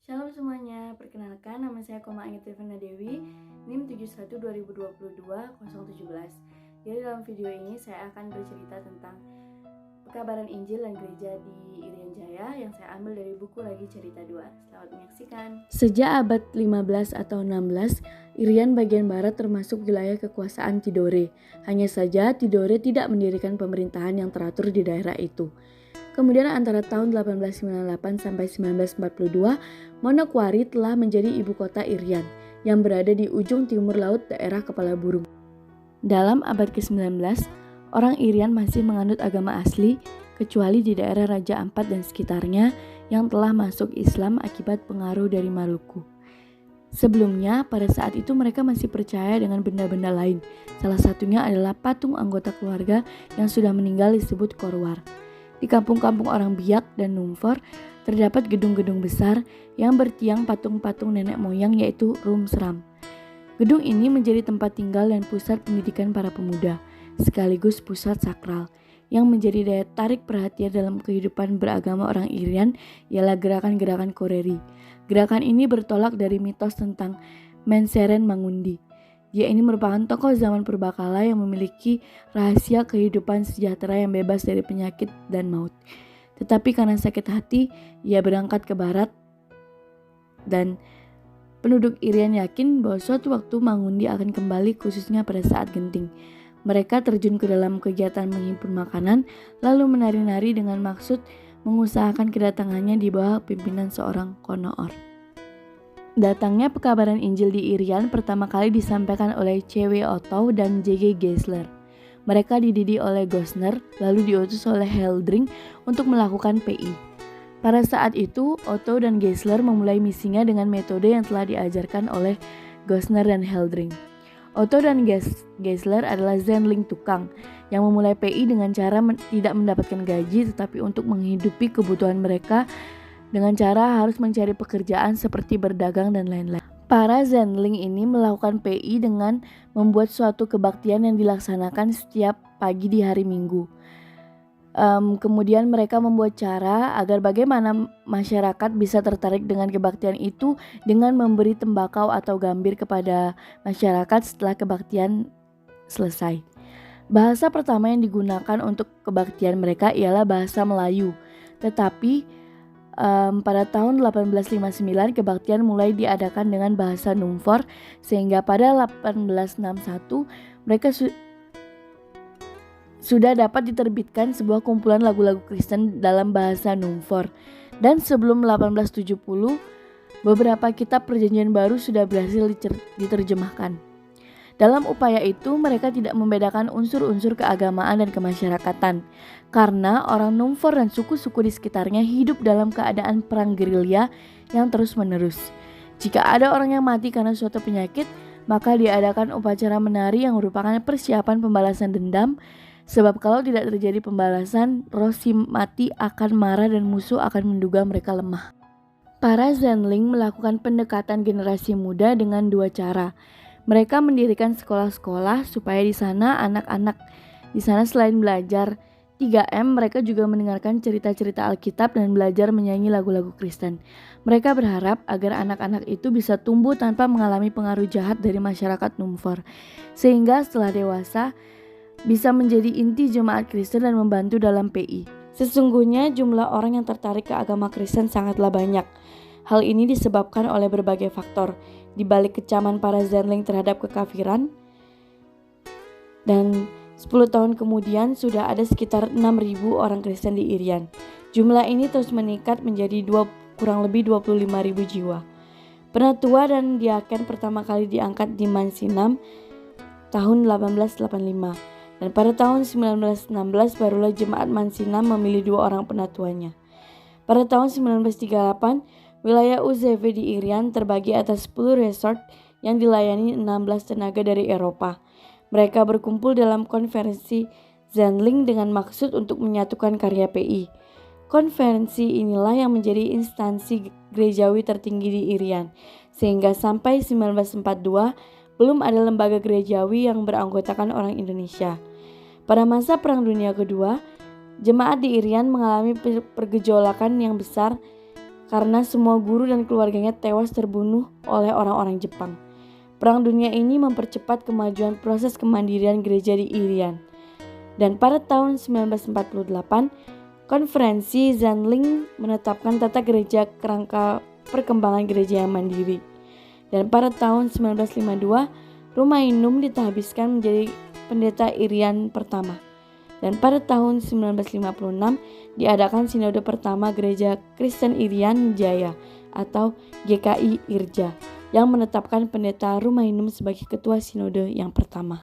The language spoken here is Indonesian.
Shalom semuanya, perkenalkan nama saya Koma Angit Rivana Dewi, NIM 71 2022 017. Jadi dalam video ini saya akan bercerita tentang pekabaran Injil dan gereja di Irian Jaya yang saya ambil dari buku Lagi Cerita 2. Selamat menyaksikan. Sejak abad 15 atau 16, Irian bagian barat termasuk wilayah kekuasaan Tidore. Hanya saja Tidore tidak mendirikan pemerintahan yang teratur di daerah itu. Kemudian antara tahun 1898 sampai 1942, Manokwari telah menjadi ibu kota Irian yang berada di ujung timur laut daerah Kepala Burung. Dalam abad ke-19, orang Irian masih menganut agama asli kecuali di daerah Raja Ampat dan sekitarnya yang telah masuk Islam akibat pengaruh dari Maluku. Sebelumnya, pada saat itu mereka masih percaya dengan benda-benda lain. Salah satunya adalah patung anggota keluarga yang sudah meninggal disebut Korwar. Di kampung-kampung orang Biak dan Numfor terdapat gedung-gedung besar yang bertiang patung-patung nenek moyang yaitu Rumsram. Gedung ini menjadi tempat tinggal dan pusat pendidikan para pemuda, sekaligus pusat sakral. Yang menjadi daya tarik perhatian dalam kehidupan beragama orang Irian ialah gerakan-gerakan Koreri. Gerakan ini bertolak dari mitos tentang Menseren Mangundi. Dia ini merupakan tokoh zaman purbakala yang memiliki rahasia kehidupan sejahtera yang bebas dari penyakit dan maut. Tetapi karena sakit hati, ia berangkat ke barat dan penduduk Irian yakin bahwa suatu waktu Mangundi akan kembali khususnya pada saat genting. Mereka terjun ke dalam kegiatan menghimpun makanan lalu menari-nari dengan maksud mengusahakan kedatangannya di bawah pimpinan seorang Konoor. Datangnya pekabaran Injil di Irian pertama kali disampaikan oleh C.W. Otto dan J.G. Geisler. Mereka dididik oleh Gosner lalu diutus oleh Heldring untuk melakukan PI. Pada saat itu, Otto dan Geisler memulai misinya dengan metode yang telah diajarkan oleh Gosner dan Heldring. Otto dan Geisler adalah Zenling tukang yang memulai PI dengan cara tidak mendapatkan gaji tetapi untuk menghidupi kebutuhan mereka dengan cara harus mencari pekerjaan seperti berdagang dan lain-lain. Para Zenling ini melakukan PI dengan membuat suatu kebaktian yang dilaksanakan setiap pagi di hari Minggu. Kemudian mereka membuat cara agar bagaimana masyarakat bisa tertarik dengan kebaktian itu dengan memberi tembakau atau gambir kepada masyarakat setelah kebaktian selesai. Bahasa pertama yang digunakan untuk kebaktian mereka ialah bahasa Melayu. Tetapi pada tahun 1859 kebaktian mulai diadakan dengan bahasa Numfor sehingga pada 1861 mereka sudah dapat diterbitkan sebuah kumpulan lagu-lagu Kristen dalam bahasa Numfor. Dan sebelum 1870 beberapa kitab perjanjian baru sudah berhasil diterjemahkan. Dalam upaya itu, mereka tidak membedakan unsur-unsur keagamaan dan kemasyarakatan, karena orang Numfor dan suku-suku di sekitarnya hidup dalam keadaan perang gerilya yang terus-menerus. Jika ada orang yang mati karena suatu penyakit, maka diadakan upacara menari yang merupakan persiapan pembalasan dendam, sebab kalau tidak terjadi pembalasan, roh si mati akan marah dan musuh akan menduga mereka lemah. Para Zenling melakukan pendekatan generasi muda dengan dua cara. Mereka mendirikan sekolah-sekolah supaya di sana anak-anak di sana selain belajar 3M, mereka juga mendengarkan cerita-cerita Alkitab dan belajar menyanyi lagu-lagu Kristen. Mereka berharap agar anak-anak itu bisa tumbuh tanpa mengalami pengaruh jahat dari masyarakat Numfor, sehingga setelah dewasa bisa menjadi inti jemaat Kristen dan membantu dalam PI. Sesungguhnya jumlah orang yang tertarik ke agama Kristen sangatlah banyak. Hal ini disebabkan oleh berbagai faktor. Di balik kecaman para Zenling terhadap kekafiran, dan 10 tahun kemudian sudah ada sekitar 6.000 orang Kristen di Irian. Jumlah ini terus meningkat menjadi kurang lebih 25.000 jiwa. Penatua dan diaken pertama kali diangkat di Mansinam tahun 1885. Dan pada tahun 1916 barulah jemaat Mansinam memilih 2 orang penatuanya. Pada tahun 1938, wilayah UZV di Irian terbagi atas 10 resort yang dilayani 16 tenaga dari Eropa. Mereka berkumpul dalam konferensi Zenling dengan maksud untuk menyatukan karya PI. Konferensi inilah yang menjadi instansi gerejawi tertinggi di Irian, sehingga sampai 1942 belum ada lembaga gerejawi yang beranggotakan orang Indonesia. Pada masa Perang Dunia Kedua, jemaat di Irian mengalami pergejolakan yang besar karena semua guru dan keluarganya tewas terbunuh oleh orang-orang Jepang. Perang Dunia ini mempercepat kemajuan proses kemandirian gereja di Irian. Dan pada tahun 1948, Konferensi Zanling menetapkan tata gereja kerangka perkembangan gereja yang mandiri. Dan pada tahun 1952, Rumainum ditahbiskan menjadi pendeta Irian pertama. Dan pada tahun 1956 diadakan sinode pertama Gereja Kristen Irian Jaya atau GKI Irja yang menetapkan pendeta Rumainum sebagai ketua sinode yang pertama.